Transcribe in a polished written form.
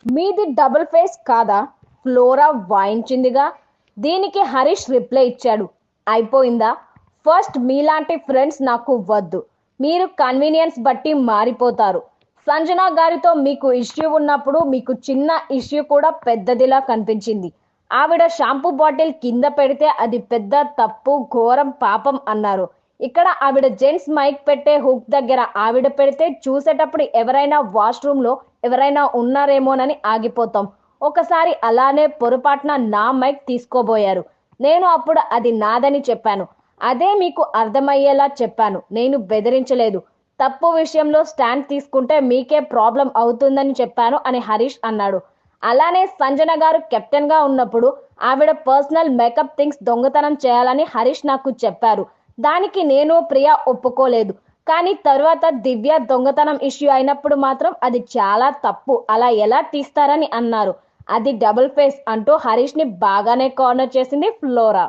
మీది double face కాదా? Flora వాయించిందిగా. దీనికి హరీష్ రిప్లై ఇచ్చాడు. అయిపోయిందా? ఫస్ట్ మీలాంటి ఫ్రెండ్స్ నాకు వద్దు. మీరు కన్వీనియన్స్ బట్టి మారిపోతారు. సంజన గారితో మీకు ఇష్యూ ఉన్నప్పుడు మీకు చిన్న ఇష్యూ కూడా పెద్దదిలా కనిపించింది. ఆవిడ షాంపూ బాటిల్ కింద పెడితే అది పెద్ద తప్పు, ఘోరం, పాపం అన్నారు. ఇక్కడ ఆవిడ జెంట్స్ మైక్ పెట్టే హుక్ దగ్గర ఆవిడ పెడితే చూసేటప్పుడు ఎవరైనా వాష్రూమ్ లో ఎవరైనా ఉన్నారేమోనని ఆగిపోతాం. ఒకసారి అలానే పొరపాటున నా మైక్ తీసుకోబోయారు. నేను అప్పుడు అది నాదని చెప్పాను. అదే మీకు అర్థమయ్యేలా చెప్పాను. నేను బెదిరించలేదు. తప్పు విషయంలో స్టాండ్ తీసుకుంటే మీకే ప్రాబ్లం అవుతుందని చెప్పాను అని హరీష్ అన్నాడు. అలానే సంజన గారు కెప్టెన్ గా ఉన్నప్పుడు ఆవిడ పర్సనల్ మేకప్ థింగ్స్ దొంగతనం చేయాలని హరీష్ నాకు చెప్పారు. దానికి నేను ప్రియా ఒప్పుకోలేదు. కానీ తర్వాత దివ్య దొంగతనం ఇష్యూ అయినప్పుడు మాత్రం అది చాలా తప్పు, అలా ఎలా తీస్తారని అన్నారు. అది డబుల్ ఫేస్ అంటూ హరీష్ ని బాగానే కార్నర్ చేసింది ఫ్లోరా.